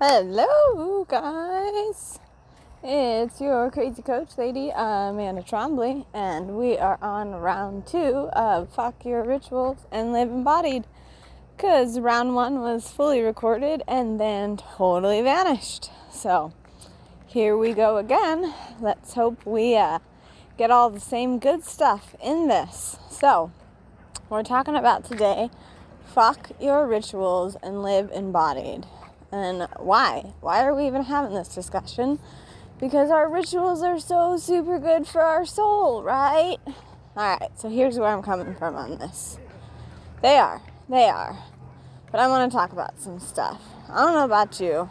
Hello, guys. It's your crazy coach lady, Amanda Trombley, and we are on round 2 of Fuck Your Rituals and Live Embodied. Because round 1 was fully recorded and then totally vanished. So here we go again. Let's hope we get all the same good stuff in this. So we're talking about today, fuck your rituals and live embodied. And why? Why are we even having this discussion? Because our rituals are so super good for our soul, right? Alright, so here's where I'm coming from on this. They are. But I want to talk about some stuff. I don't know about you,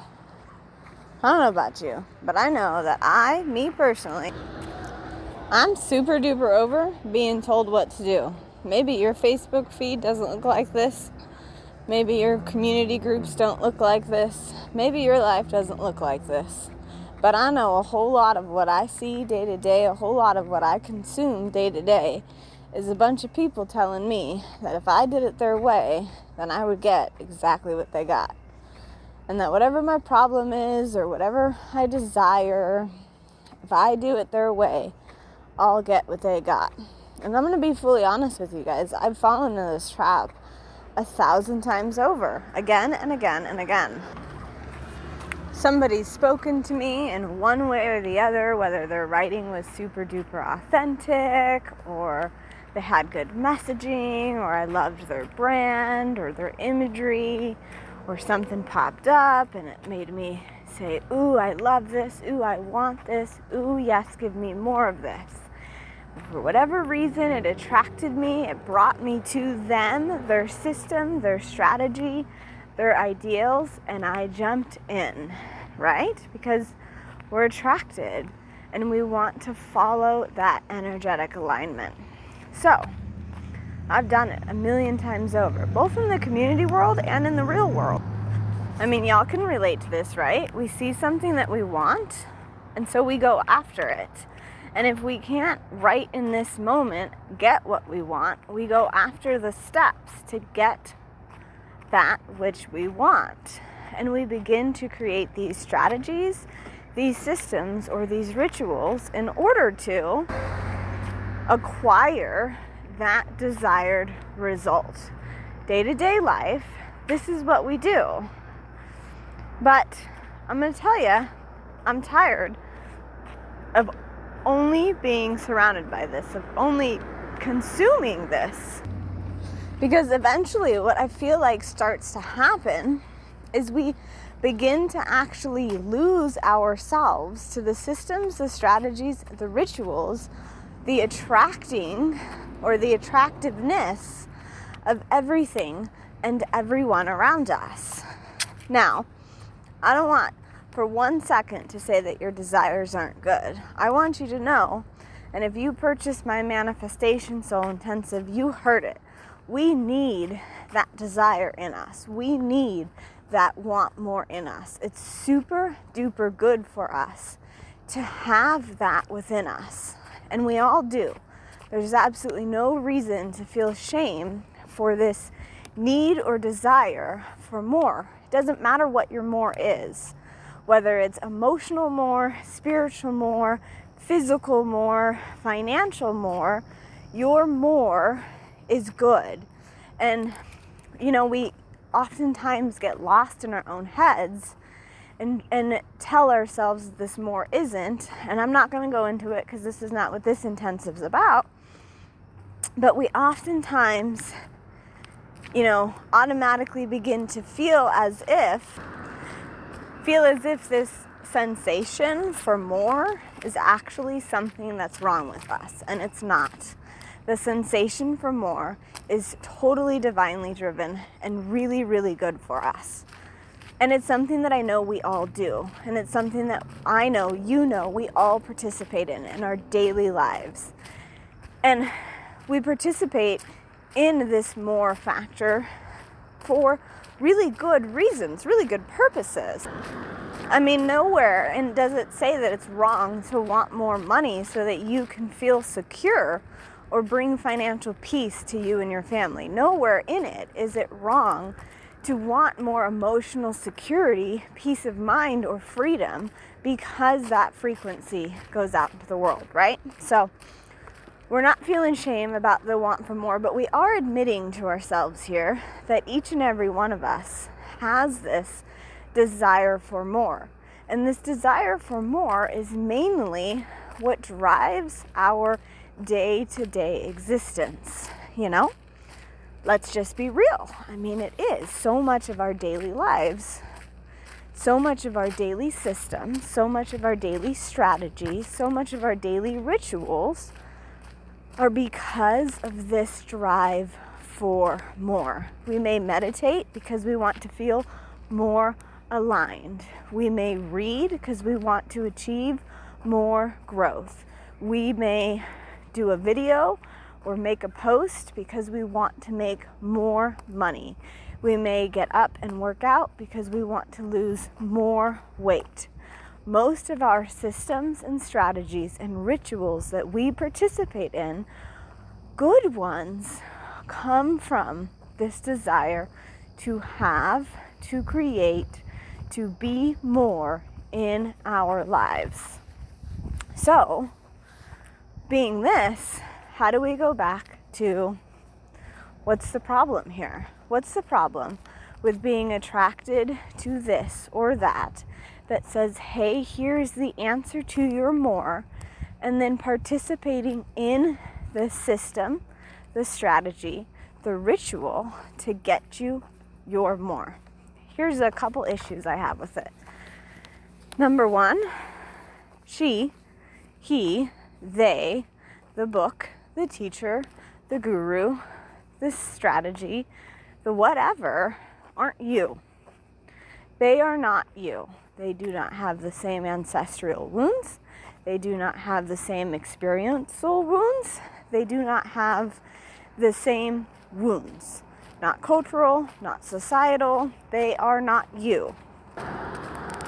but I know that me personally, I'm super duper over being told what to do. Maybe your Facebook feed doesn't look like this. Maybe your community groups don't look like this. Maybe your life doesn't look like this. But I know a whole lot of what I see day to day, a whole lot of what I consume day to day, is a bunch of people telling me that if I did it their way, then I would get exactly what they got. And that whatever my problem is or whatever I desire, if I do it their way, I'll get what they got. And I'm going to be fully honest with you guys. I've fallen into this trap 1,000 times over, again and again and again. Somebody's spoken to me in one way or the other, whether their writing was super duper authentic, or they had good messaging, or I loved their brand or their imagery, or something popped up and it made me say, ooh, I love this, ooh, I want this, ooh, yes, give me more of this. For whatever reason, it attracted me, it brought me to them, their system, their strategy, their ideals, and I jumped in, right? Because we're attracted and we want to follow that energetic alignment. So, I've done it 1,000,000 times over, both in the community world and in the real world. I mean, y'all can relate to this, right? We see something that we want, and so we go after it. And if we can't, right in this moment, get what we want, we go after the steps to get that which we want. And we begin to create these strategies, these systems, or these rituals in order to acquire that desired result. Day-to-day life, this is what we do. But I'm going to tell you, I'm tired of only being surrounded by this, of only consuming this. Because eventually what I feel like starts to happen is we begin to actually lose ourselves to the systems, the strategies, the rituals, the attracting or the attractiveness of everything and everyone around us. Now, I don't want for 1 second to say that your desires aren't good. I want you to know, and if you purchase my Manifestation Soul Intensive, you heard it. We need that desire in us. We need that want more in us. It's super duper good for us to have that within us. And we all do. There's absolutely no reason to feel shame for this need or desire for more. It doesn't matter what your more is. Whether it's emotional more, spiritual more, physical more, financial more, your more is good. And, we oftentimes get lost in our own heads and tell ourselves this more isn't. And I'm not going to go into it because this is not what this intensive is about. But we oftentimes, automatically begin to feel as if this sensation for more is actually something that's wrong with us, and it's not. The sensation for more is totally divinely driven and really, really good for us. And it's something that I know we all do, and it's something that I know, we all participate in our daily lives. And we participate in this more factor for really good reasons, really good purposes. I mean, nowhere and does it say that it's wrong to want more money so that you can feel secure or bring financial peace to you and your family. Nowhere in it is it wrong to want more emotional security, peace of mind, or freedom because that frequency goes out into the world, right? So we're not feeling shame about the want for more, but we are admitting to ourselves here that each and every one of us has this desire for more. And this desire for more is mainly what drives our day-to-day existence, you know? Let's just be real. I mean, it is so much of our daily lives, so much of our daily systems, so much of our daily strategies, so much of our daily rituals are because of this drive for more. We may meditate because we want to feel more aligned. We may read because we want to achieve more growth. We may do a video or make a post because we want to make more money. We may get up and work out because we want to lose more weight. Most of our systems and strategies and rituals that we participate in, good ones, come from this desire to have, to create, to be more in our lives. So, being this, how do we go back to what's the problem here? What's the problem with being attracted to this or that says, hey, here's the answer to your more, and then participating in the system, the strategy, the ritual to get you your more? Here's a couple issues I have with it. Number one, she, he, they, the book, the teacher, the guru, the strategy, the whatever, aren't you. They are not you. They do not have the same ancestral wounds. They do not have the same experiential wounds. They do not have the same wounds. Not cultural, not societal. They are not you.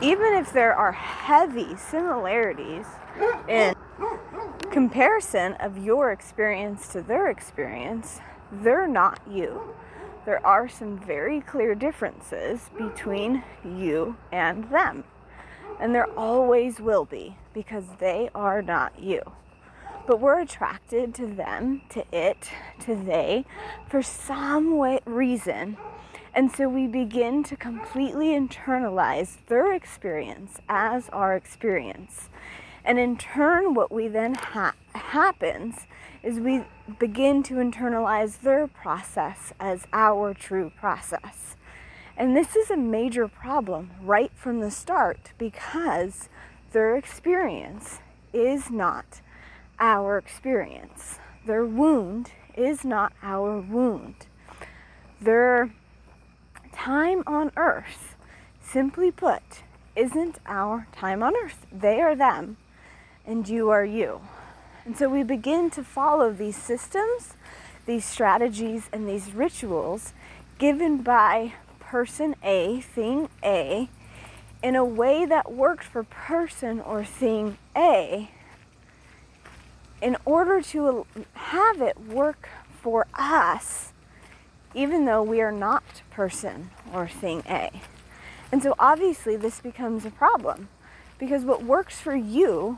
Even if there are heavy similarities in comparison of your experience to their experience, they're not you. There are some very clear differences between you and them. And there always will be, because they are not you. But we're attracted to them, to it, to they, for some reason. And so we begin to completely internalize their experience as our experience. And in turn, what we then happens is we begin to internalize their process as our true process. And this is a major problem right from the start, because their experience is not our experience. Their wound is not our wound. Their time on earth, simply put, isn't our time on earth. They are them, and you are you. And so we begin to follow these systems, these strategies, and these rituals given by person A, thing A, in a way that worked for person or thing A, in order to have it work for us, even though we are not person or thing A. And so obviously this becomes a problem, because what works for you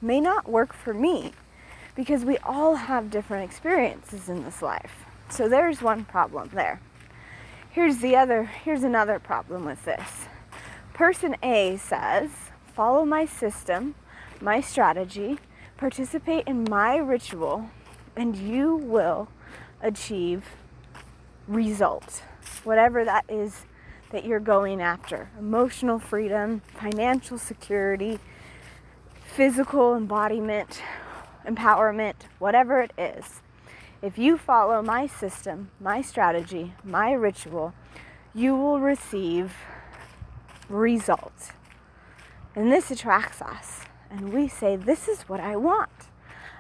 may not work for me, because we all have different experiences in this life. So there's one problem there. Here's another problem with this. Person A says, follow my system, my strategy, participate in my ritual, and you will achieve result. Whatever that is that you're going after. Emotional freedom, financial security, physical embodiment, empowerment, whatever it is. If you follow my system, my strategy, my ritual, you will receive result. And this attracts us. And we say, this is what I want.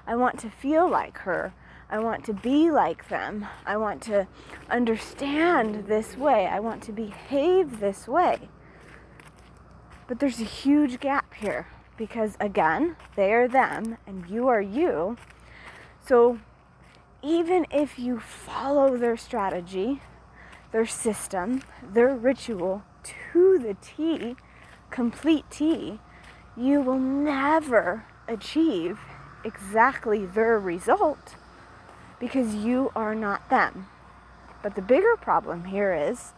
I want to feel like her. I want to be like them. I want to understand this way. I want to behave this way. But there's a huge gap here, because again, they are them and you are you. So even if you follow their strategy, their system, their ritual to the T, complete T, you will never achieve exactly their result because you are not them. But the bigger problem here is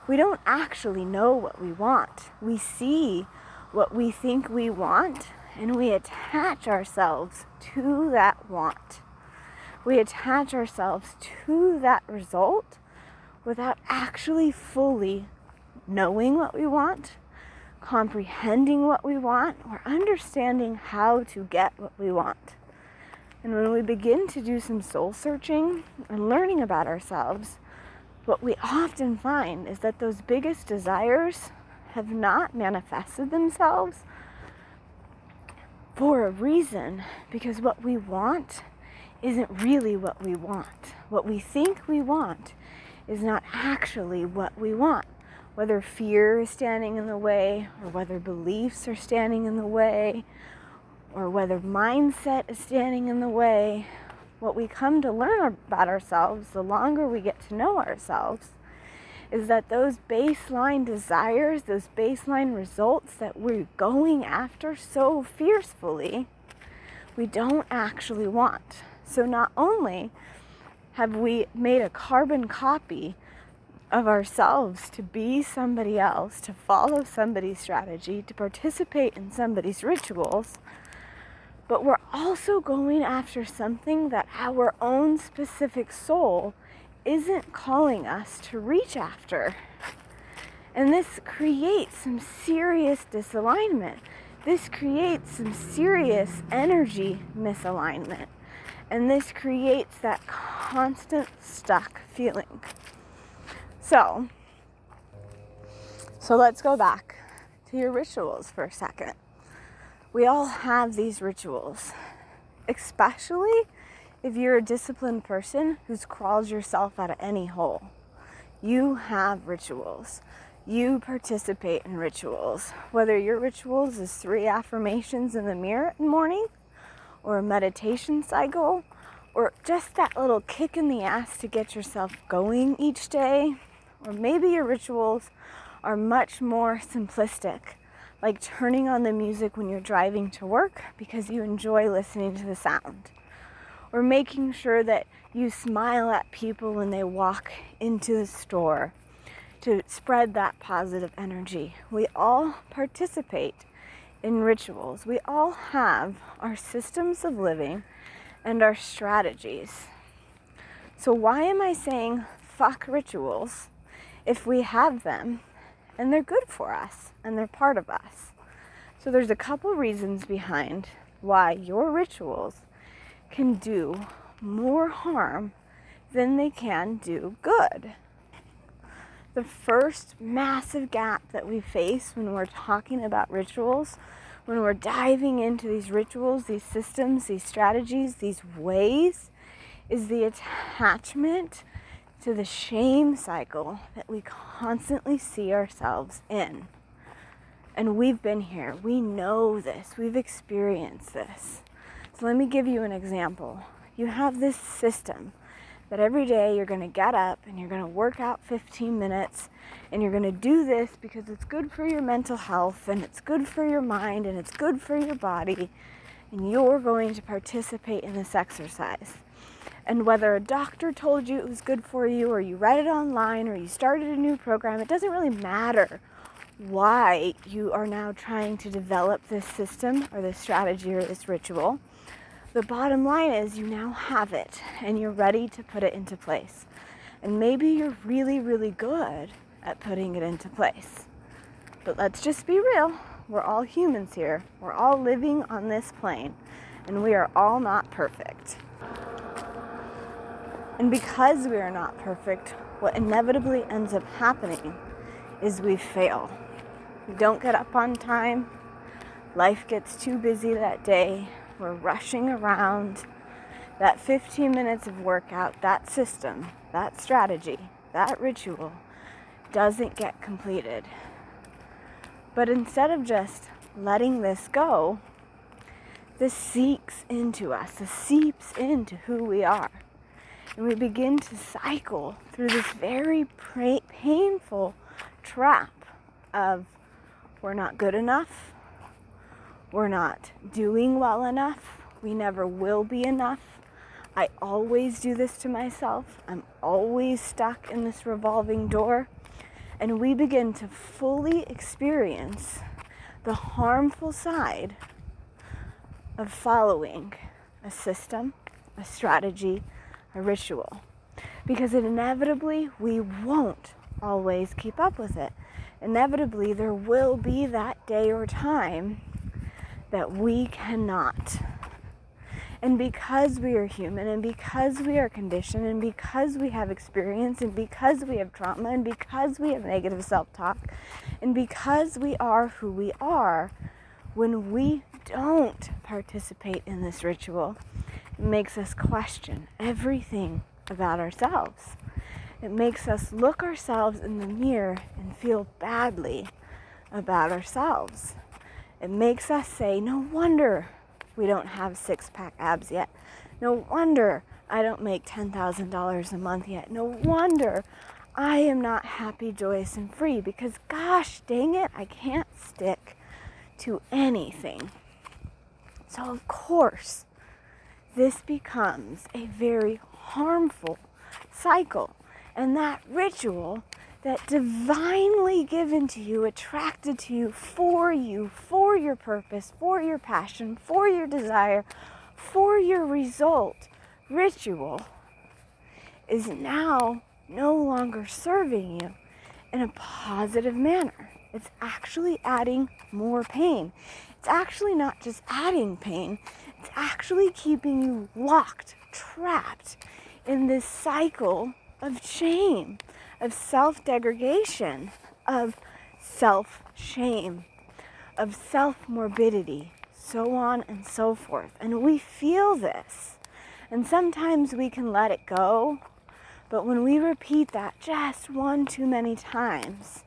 we don't actually know what we want. We see what we think we want and we attach ourselves to that want. We attach ourselves to that result without actually fully knowing what we want, comprehending what we want, or understanding how to get what we want. And when we begin to do some soul searching and learning about ourselves, what we often find is that those biggest desires have not manifested themselves for a reason, because what we want isn't really what we want. What we think we want is not actually what we want. Whether fear is standing in the way, or whether beliefs are standing in the way, or whether mindset is standing in the way, what we come to learn about ourselves the longer we get to know ourselves is that those baseline desires, those baseline results that we're going after so fiercely, we don't actually want. So not only have we made a carbon copy of ourselves to be somebody else, to follow somebody's strategy, to participate in somebody's rituals, but we're also going after something that our own specific soul isn't calling us to reach after. And this creates some serious disalignment. This creates some serious energy misalignment. And this creates that constant stuck feeling. So let's go back to your rituals for a second. We all have these rituals, especially if you're a disciplined person who's crawled yourself out of any hole. You have rituals. You participate in rituals. Whether your rituals is 3 affirmations in the mirror in the morning, or a meditation cycle, or just that little kick in the ass to get yourself going each day, or maybe your rituals are much more simplistic, like turning on the music when you're driving to work because you enjoy listening to the sound, or making sure that you smile at people when they walk into the store to spread that positive energy. We all participate in rituals. We all have our systems of living and our strategies. So why am I saying fuck rituals if we have them and they're good for us and they're part of us? So there's a couple reasons behind why your rituals can do more harm than they can do good. The first massive gap that we face when we're talking about rituals, when we're diving into these rituals, these systems, these strategies, these ways, is the attachment to the shame cycle that we constantly see ourselves in. And we've been here. We know this. We've experienced this. So let me give you an example. You have this system that every day you're going to get up and you're going to work out 15 minutes and you're going to do this because it's good for your mental health and it's good for your mind and it's good for your body, and you're going to participate in this exercise. And whether a doctor told you it was good for you, or you read it online, or you started a new program, it doesn't really matter why you are now trying to develop this system or this strategy or this ritual. The bottom line is you now have it and you're ready to put it into place. And maybe you're really, really good at putting it into place. But let's just be real. We're all humans here. We're all living on this plane. And we are all not perfect. And because we are not perfect, what inevitably ends up happening is we fail. We don't get up on time. Life gets too busy that day. We're rushing around. That 15 minutes of workout, that system, that strategy, that ritual doesn't get completed. But instead of just letting this go, this seeps into us. This seeps into who we are. And we begin to cycle through this very painful trap of we're not good enough, we're not doing well enough, we never will be enough. I always do this to myself. I'm always stuck in this revolving door. And we begin to fully experience the harmful side of following a system, a strategy, a ritual. Because inevitably, we won't always keep up with it. Inevitably, there will be that day or time that we cannot. And because we are human, and because we are conditioned, and because we have experience, and because we have trauma, and because we have negative self-talk, and because we are who we are, when we don't participate in this ritual, it makes us question everything about ourselves. It makes us look ourselves in the mirror and feel badly about ourselves. It makes us say, no wonder we don't have six-pack abs yet. No wonder I don't make $10,000 a month yet. No wonder I am not happy, joyous, and free, because gosh dang it, I can't stick to anything. So of course, this becomes a very harmful cycle. And that ritual, that divinely given to you, attracted to you, for your purpose, for your passion, for your desire, for your result, ritual, is now no longer serving you in a positive manner. It's actually adding more pain. It's actually not just adding pain, it's actually keeping you locked, trapped in this cycle of shame, of self-degradation, of self-shame, of self-morbidity, so on and so forth. And we feel this. And sometimes we can let it go, but when we repeat that just one too many times,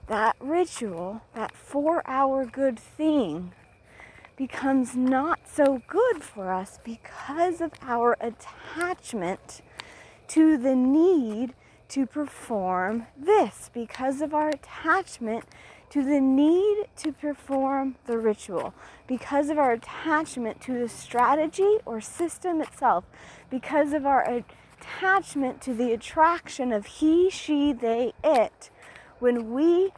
that ritual, that 4-hour good thing, becomes not so good for us because of our attachment to the need to perform this, because of our attachment to the need to perform the ritual, because of our attachment to the strategy or system itself, because of our attachment to the attraction of he, she, they, it. When we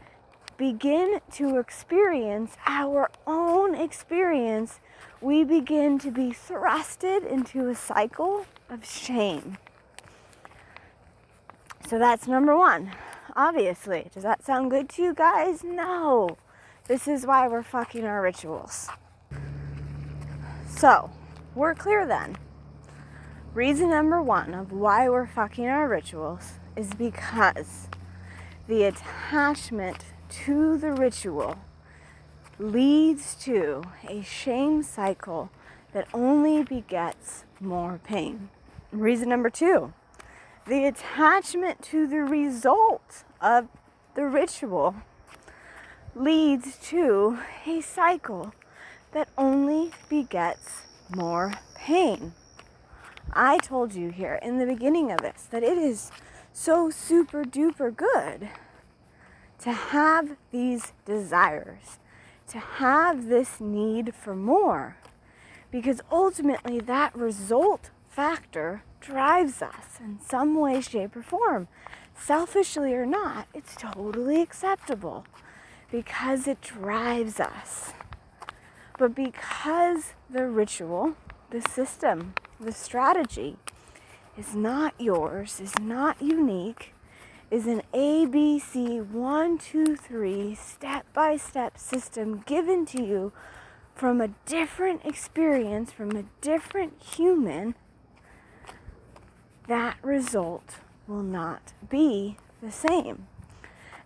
begin to experience our own experience, we begin to be thrusted into a cycle of shame. So that's number one. Obviously, does that sound good to you guys? No. This is why we're fucking our rituals. So, we're clear then. Reason number one of why we're fucking our rituals is because the attachment to the ritual leads to a shame cycle that only begets more pain. Reason number two, the attachment to the result of the ritual leads to a cycle that only begets more pain. I told you here in the beginning of this that it is so super duper good to have these desires, to have this need for more, because ultimately that result factor drives us in some way, shape, or form. Selfishly or not, it's totally acceptable because it drives us. But because the ritual, the system, the strategy is not yours, is not unique, is an ABC 1, 2, 3 step-by-step system given to you from a different experience, from a different human, that result will not be the same.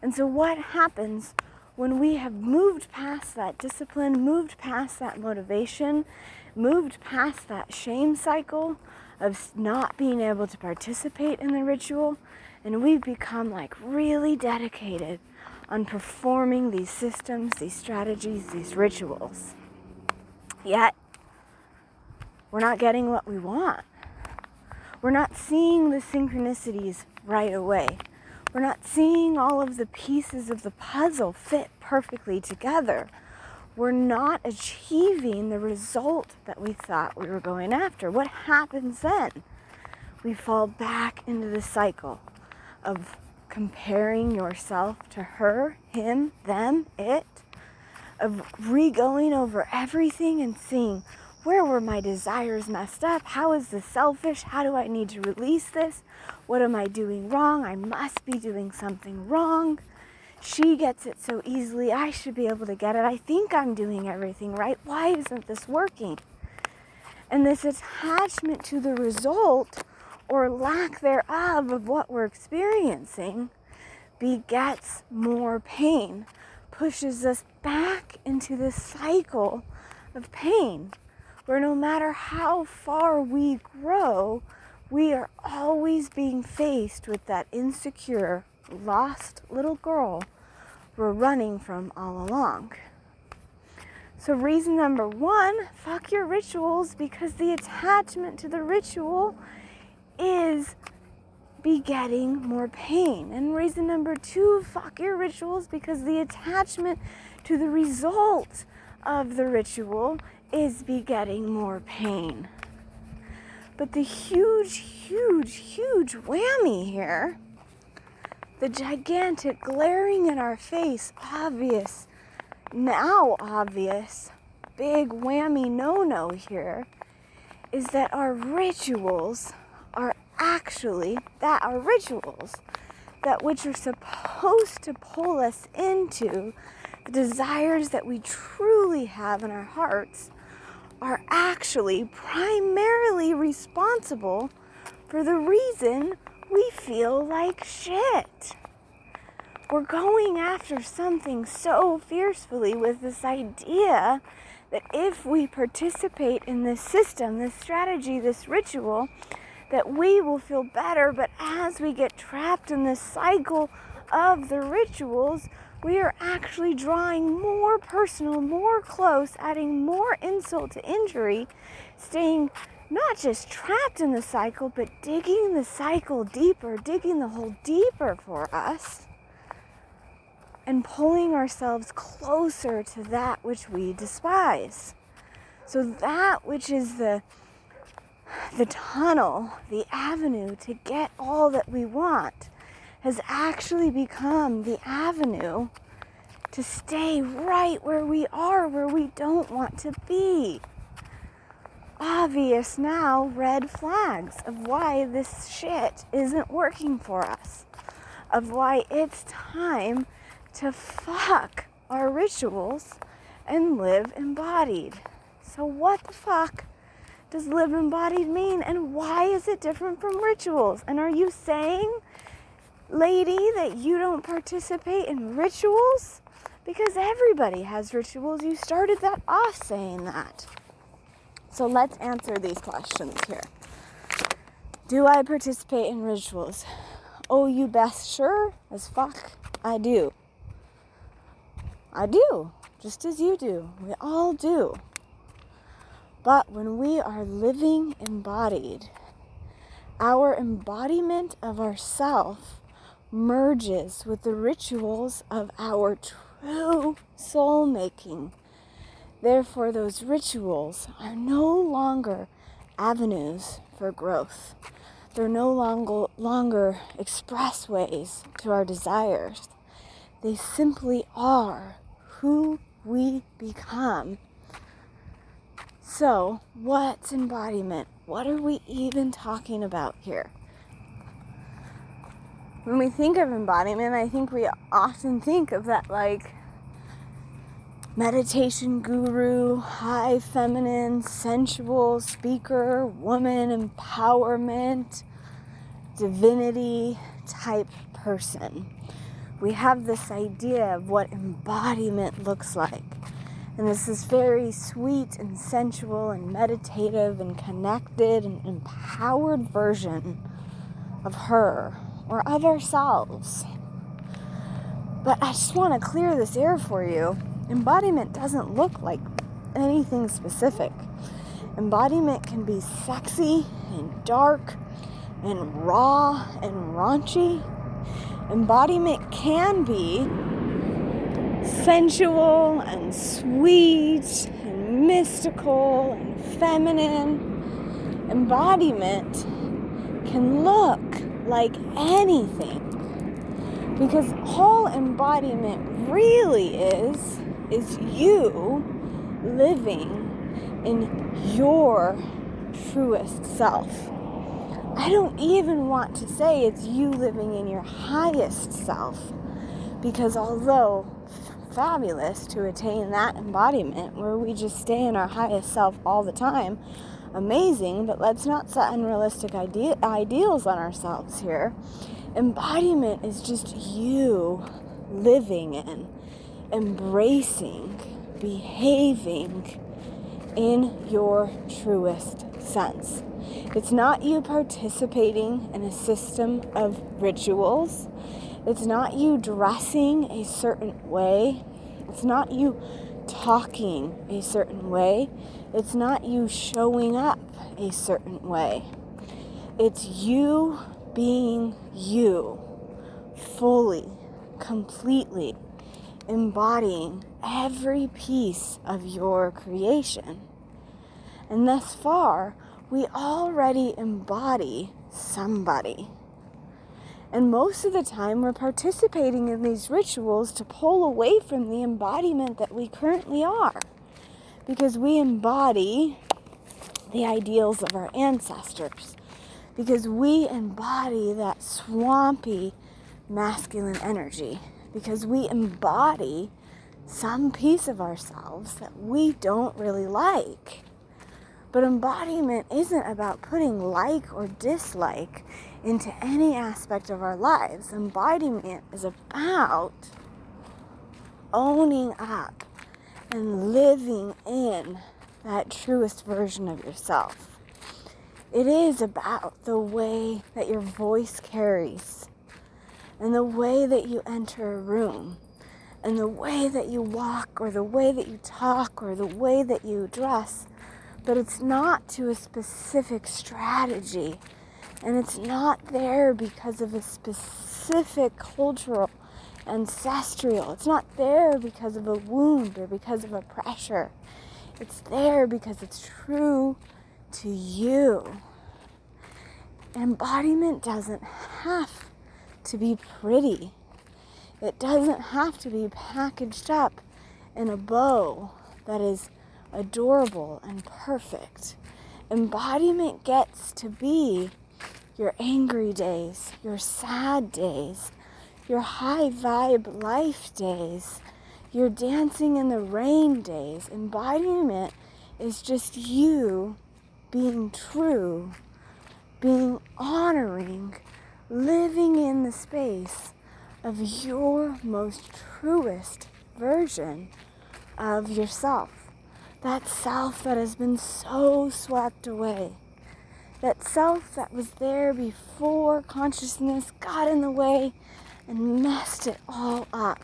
And so what happens when we have moved past that discipline, moved past that motivation, moved past that shame cycle of not being able to participate in the ritual, and we've become like really dedicated on performing these systems, these strategies, these rituals. Yet, we're not getting what we want. We're not seeing the synchronicities right away. We're not seeing all of the pieces of the puzzle fit perfectly together. We're not achieving the result that we thought we were going after. What happens then? We fall back into the cycle of comparing yourself to her, him, them, it, of re-going over everything and seeing, where were my desires messed up? How is this selfish? How do I need to release this? What am I doing wrong? I must be doing something wrong. She gets it so easily. I should be able to get it. I think I'm doing everything right. Why isn't this working? And this attachment to the result or lack thereof of what we're experiencing begets more pain, pushes us back into this cycle of pain, where no matter how far we grow, we are always being faced with that insecure, lost little girl we're running from all along. So reason number 1, fuck your rituals, because the attachment to the ritual is begetting more pain. And reason number 2, fuck your rituals, because the attachment to the result of the ritual is begetting more pain. But the huge whammy here, the gigantic, glaring in our face, obvious, now obvious, big whammy no-no here, is that our rituals are actually, that which are supposed to pull us into the desires that we truly have in our hearts, are actually primarily responsible for the reason we feel like shit. We're going after something so fiercely with this idea that if we participate in this system, this strategy, this ritual, that we will feel better. But as we get trapped in this cycle of the rituals, we are actually drawing more personal, more close, adding more insult to injury, staying not just trapped in the cycle, but digging the cycle deeper, digging the hole deeper for us, and pulling ourselves closer to that which we despise. So that which is the tunnel, the avenue to get all that we want, has actually become the avenue to stay right where we are, where we don't want to be. Obvious now red flags of why this shit isn't working for us, of why it's time to fuck our rituals and live embodied. So what the fuck does live embodied mean, and why is it different from rituals? And are you saying, lady, that you don't participate in rituals? Because everybody has rituals. You started that off saying that. So let's answer these questions here. Do I participate in rituals? Oh, you best sure as fuck I do. I do, just as you do. We all do. But when we are living embodied, our embodiment of ourself merges with the rituals of our true soul making. Therefore, those rituals are no longer avenues for growth. They're no longer expressways to our desires. They simply are who we become. So, what's embodiment? What are we even talking about here? When we think of embodiment, I think we often think of that like meditation guru, high feminine, sensual speaker, woman empowerment, divinity type person. We have this idea of what embodiment looks like. And this is very sweet and sensual and meditative and connected and empowered version of her or of ourselves. But I just want to clear this air for you. Embodiment doesn't look like anything specific. Embodiment can be sexy and dark and raw and raunchy. Embodiment can be sensual and sweet and mystical and feminine. Embodiment can look like anything, because all embodiment really is you living in your truest self. I don't even want to say it's you living in your highest self, because although fabulous to attain that embodiment where we just stay in our highest self all the time, amazing, but let's not set unrealistic ideals on ourselves here. Embodiment is just you living in, embracing, behaving in your truest sense. It's not you participating in a system of rituals. It's not you dressing a certain way. It's not you talking a certain way. It's not you showing up a certain way. It's you being you, fully, completely, embodying every piece of your creation. And thus far, we already embody somebody. And most of the time, we're participating in these rituals to pull away from the embodiment that we currently are. Because we embody the ideals of our ancestors. Because we embody that swampy masculine energy. Because we embody some piece of ourselves that we don't really like. But embodiment isn't about putting like or dislike into any aspect of our lives. Embodiment is about owning up and living in that truest version of yourself. It is about the way that your voice carries, and the way that you enter a room, and the way that you walk, or the way that you talk, or the way that you dress. But it's not to a specific strategy, and it's not there because of a specific cultural, ancestral. It's not there because of a wound or because of a pressure. It's there because it's true to you. Embodiment doesn't have to be pretty. It doesn't have to be packaged up in a bow that is adorable and perfect. Embodiment gets to be your angry days, your sad days, your high vibe life days, your dancing in the rain days. Embodiment is just you being true, being honoring, living in the space of your most truest version of yourself. That self that has been so swept away. That self that was there before consciousness got in the way and messed it all up.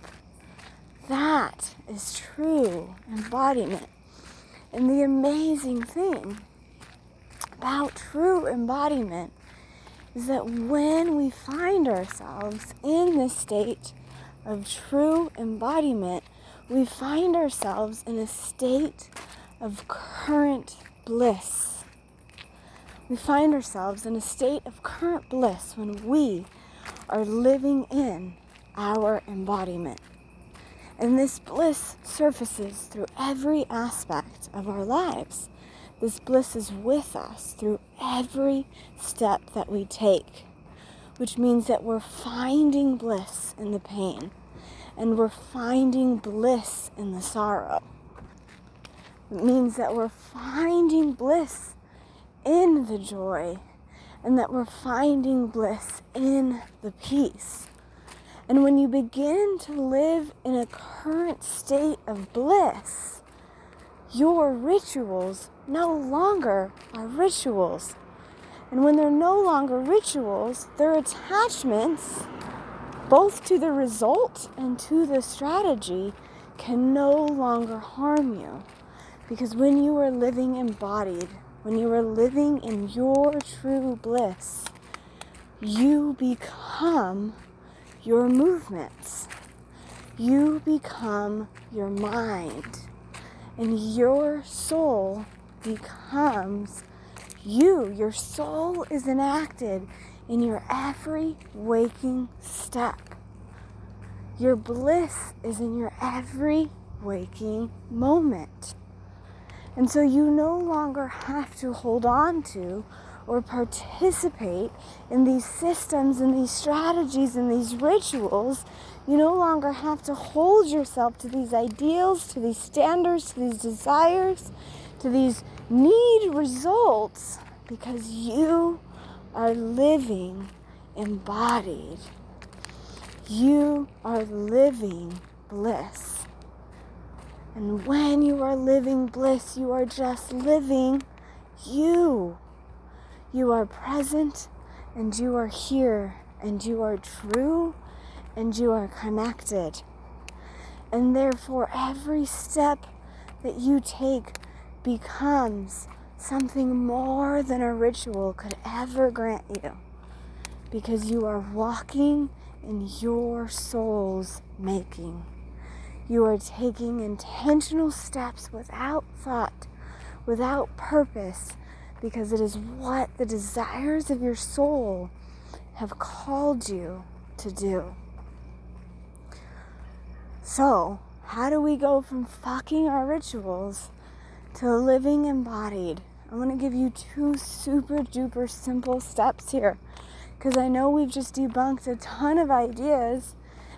That is true embodiment. And the amazing thing about true embodiment is that when we find ourselves in this state of true embodiment, we find ourselves in a state of current bliss. We find ourselves in a state of current bliss when we are living in our embodiment. And this bliss surfaces through every aspect of our lives. This bliss is with us through every step that we take, which means that we're finding bliss in the pain, and we're finding bliss in the sorrow. It means that we're finding bliss in the joy, and that we're finding bliss in the peace. And when you begin to live in a current state of bliss, your rituals no longer are rituals. And when they're no longer rituals, they're attachments, both to the result and to the strategy, can no longer harm you. Because when you are living embodied, when you are living in your true bliss, You become your movements. You become your mind. And your soul becomes you. Your soul is enacted in your every waking step. Your bliss is in your every waking moment. And so you no longer have to hold on to or participate in these systems and these strategies and these rituals. You no longer have to hold yourself to these ideals, to these standards, to these desires, to these need results, because you are living embodied. You are living bliss. And when you are living bliss, you are just living you. You are present, and you are here, and you are true, and you are connected. And therefore, every step that you take becomes something more than a ritual could ever grant you, because you are walking in your soul's making. You are taking intentional steps without thought, without purpose, because it is what the desires of your soul have called you to do. So, how do we go from fucking our rituals to living embodied? I'm going to give you 2 super duper simple steps here, because I know we've just debunked a ton of ideas,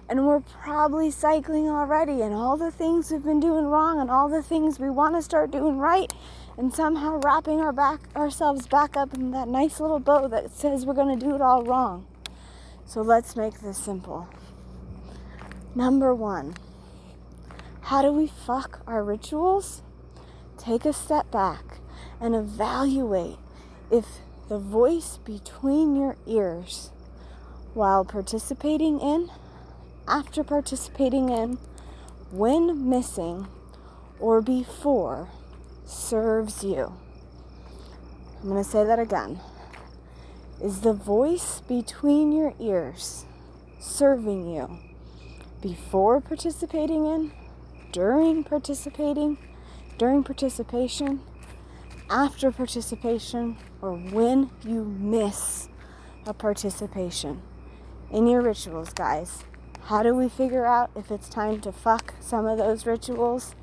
and we're probably cycling already, and all the things we've been doing wrong and all the things we want to start doing right, and somehow wrapping ourselves back up in that nice little bow that says we're going to do it all wrong. So let's make this simple. Number 1, how do we fuck our rituals? Take a step back and evaluate if the voice between your ears, while participating in, after participating in, when missing, or before, serves you. I'm going to say that again. Is the voice between your ears serving you before participating in, during participation, after participation, or when you miss a participation? In your rituals, guys, how do we figure out if it's time to fuck some of those rituals?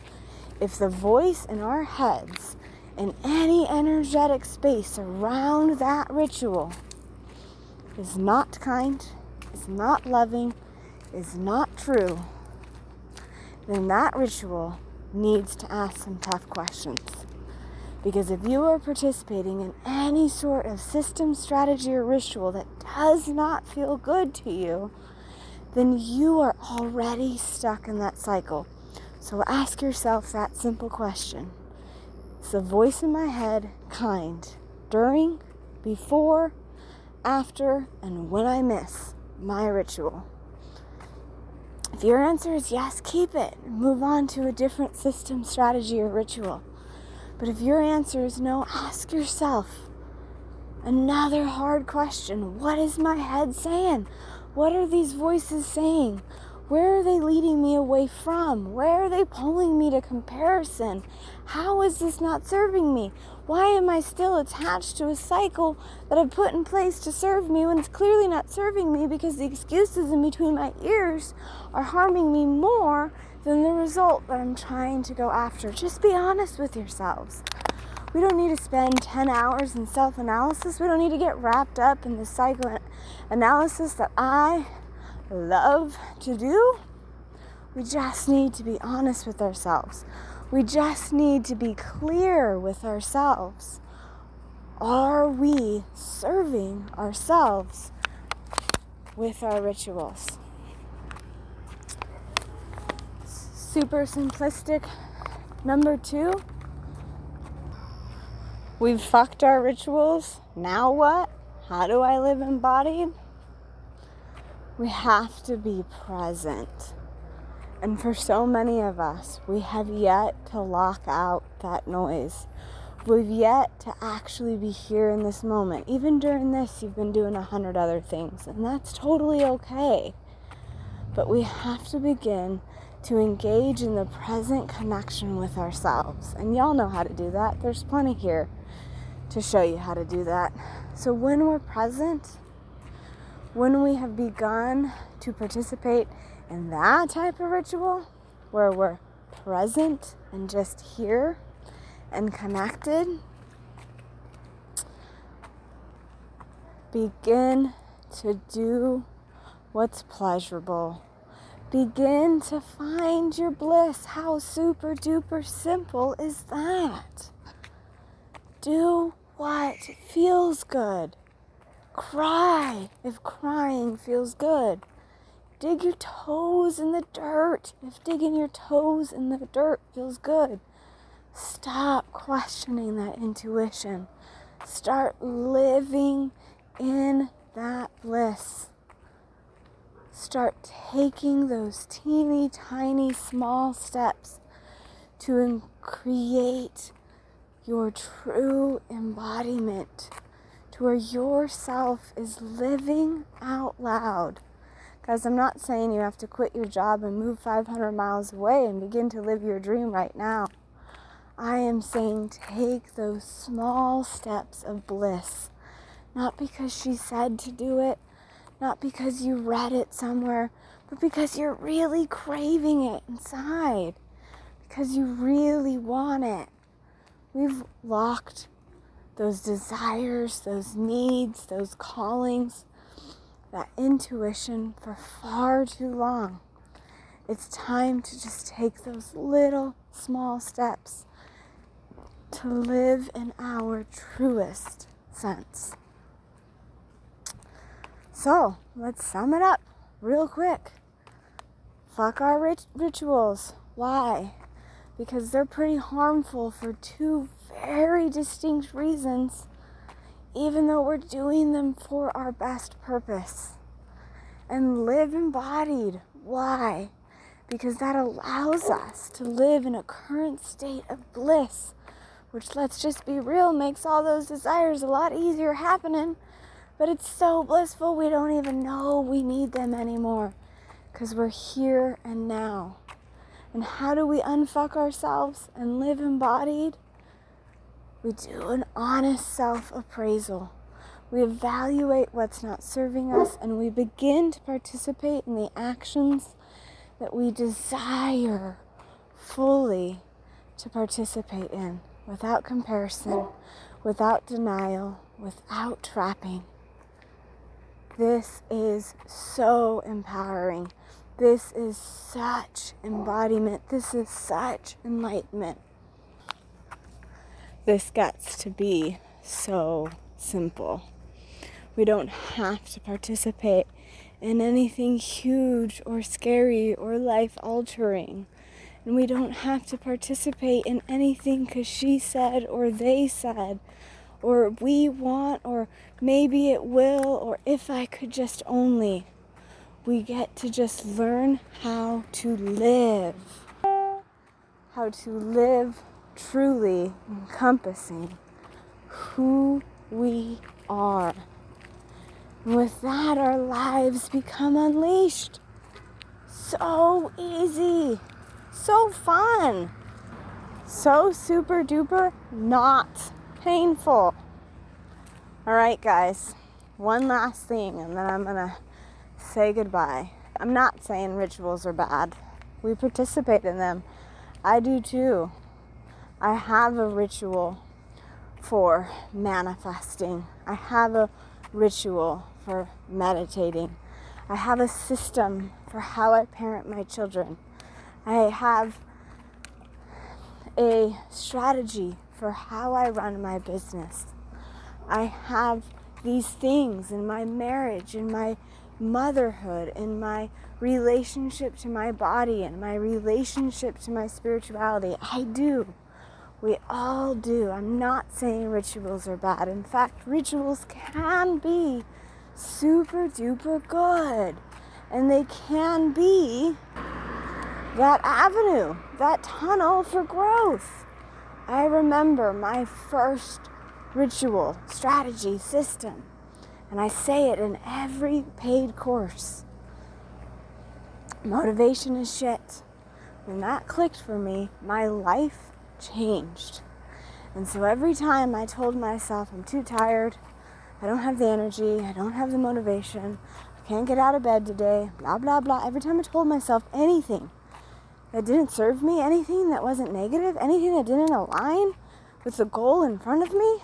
If the voice in our heads and any energetic space around that ritual is not kind, is not loving, is not true, then that ritual needs to ask some tough questions. Because if you are participating in any sort of system, strategy, or ritual that does not feel good to you, then you are already stuck in that cycle. So ask yourself that simple question. Is the voice in my head kind during, before, after, and when I miss my ritual? If your answer is yes, keep it. Move on to a different system, strategy, or ritual. But if your answer is no, ask yourself another hard question. What is my head saying? What are these voices saying? Where are they leading me away from? Where are they pulling me to comparison? How is this not serving me? Why am I still attached to a cycle that I've put in place to serve me when it's clearly not serving me, because the excuses in between my ears are harming me more than the result that I'm trying to go after? Just be honest with yourselves. We don't need to spend 10 hours in self-analysis. We don't need to get wrapped up in the psychoanalysis that I love to do. We just need to be honest with ourselves. We just need to be clear with ourselves. Are we serving ourselves with our rituals? Super simplistic. Number 2, we've fucked our rituals. Now what? How do I live embodied? We have to be present. And for so many of us, we have yet to lock out that noise. We've yet to actually be here in this moment. Even during this, you've been doing 100 other things, and that's totally okay. But we have to begin to engage in the present connection with ourselves. And y'all know how to do that. There's plenty here to show you how to do that. So when we're present, when we have begun to participate in that type of ritual, where we're present and just here and connected, begin to do what's pleasurable. Begin to find your bliss. How super duper simple is that? Do what feels good. Cry if crying feels good. Dig your toes in the dirt if digging your toes in the dirt feels good. Stop questioning that intuition. Start living in that bliss. Start taking those teeny tiny small steps to create your true embodiment, to where yourself is living out loud. Guys, I'm not saying you have to quit your job and move 500 miles away and begin to live your dream right now. I am saying take those small steps of bliss. Not because she said to do it, not because you read it somewhere, but because you're really craving it inside. Because you really want it. We've locked those desires, those needs, those callings, that intuition for far too long. It's time to just take those little small steps to live in our truest sense. So, let's sum it up real quick. Fuck our rituals. Why? Because they're pretty harmful for two very distinct reasons, even though we're doing them for our best purpose. And live embodied. Why? Because that allows us to live in a current state of bliss, which, let's just be real, makes all those desires a lot easier happening. But it's so blissful we don't even know we need them anymore, because we're here and now. And how do we unfuck ourselves and live embodied? We do an honest self-appraisal. We evaluate what's not serving us, and we begin to participate in the actions that we desire fully to participate in, without comparison, without denial, without trapping. This is so empowering. This is such embodiment. This is such enlightenment. This gets to be so simple. We don't have to participate in anything huge or scary or life-altering. And we don't have to participate in anything because she said or they said, or we want, or maybe it will, or if I could just only. We get to just learn how to live. How to live truly encompassing who we are. And with that, our lives become unleashed. So easy. So fun. So super duper not painful. All right, guys. One last thing, and then I'm going to say goodbye. I'm not saying rituals are bad. We participate in them. I do too. I have a ritual for manifesting. I have a ritual for meditating. I have a system for how I parent my children. I have a strategy for how I run my business. I have these things in my marriage, in my motherhood, in my relationship to my body, and my relationship to my spirituality. I do. We all do. I'm not saying rituals are bad. In fact, rituals can be super duper good. And they can be that avenue, that tunnel for growth. I remember my first ritual, strategy, system, and I say it in every paid course. Motivation is shit. When that clicked for me, my life changed. And so every time I told myself I'm too tired, I don't have the energy, I don't have the motivation, I can't get out of bed today, blah, blah, blah. Every time I told myself anything that didn't serve me, anything that wasn't negative, anything that didn't align with the goal in front of me,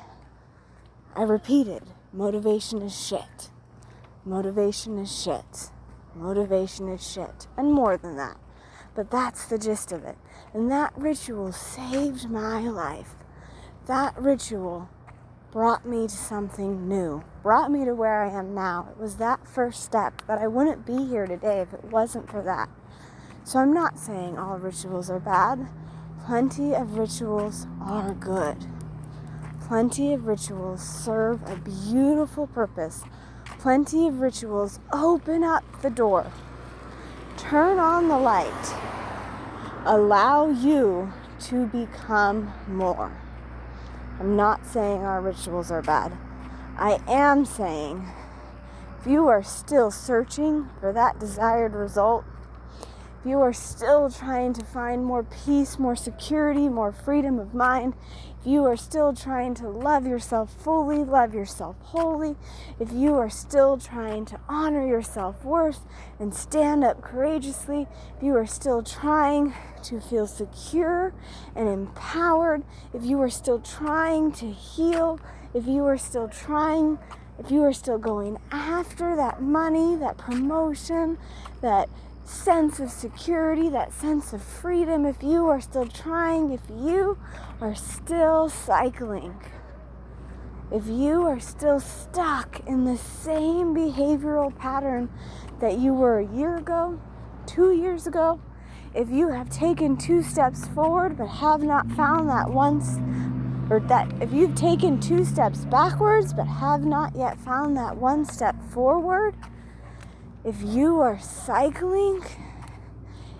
I repeated, motivation is shit. Motivation is shit. Motivation is shit. And more than that. But that's the gist of it. And that ritual saved my life. That ritual brought me to something new. Brought me to where I am now. It was that first step. But I wouldn't be here today if it wasn't for that. So I'm not saying all rituals are bad. Plenty of rituals are good. Plenty of rituals serve a beautiful purpose. Plenty of rituals open up the door. Turn on the light. Allow you to become more. I'm not saying our rituals are bad. I am saying if you are still searching for that desired result, if you are still trying to find more peace, more security, more freedom of mind, if you are still trying to love yourself fully, love yourself wholly, if you are still trying to honor your self-worth and stand up courageously, if you are still trying to feel secure and empowered, if you are still trying to heal, if you are still going after that money, that promotion, that sense of security, that sense of freedom, if you are still trying, if you are still cycling, if you are still stuck in the same behavioral pattern that you were a year ago, 2 years ago, if you have taken 2 steps forward but have not found that if you've taken 2 steps backwards but have not yet found that 1 step forward, if you are cycling,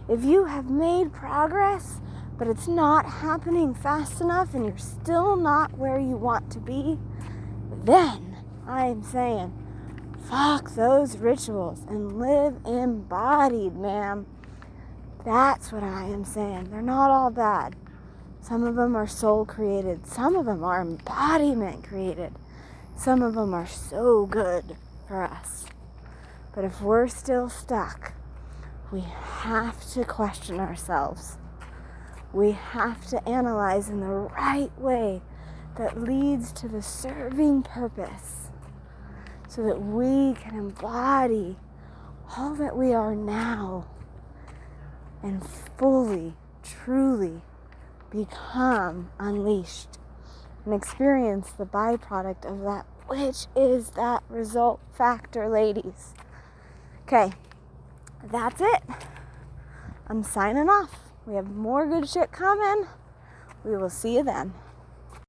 if you have made progress, but it's not happening fast enough and you're still not where you want to be, then I am saying, fuck those rituals and live embodied, ma'am. That's what I am saying. They're not all bad. Some of them are soul created. Some of them are embodiment created. Some of them are so good for us. But if we're still stuck, we have to question ourselves. We have to analyze in the right way that leads to the serving purpose so that we can embody all that we are now and fully, truly become unleashed and experience the byproduct of that, which is that result factor, ladies. Okay, that's it. I'm signing off. We have more good shit coming. We will see you then.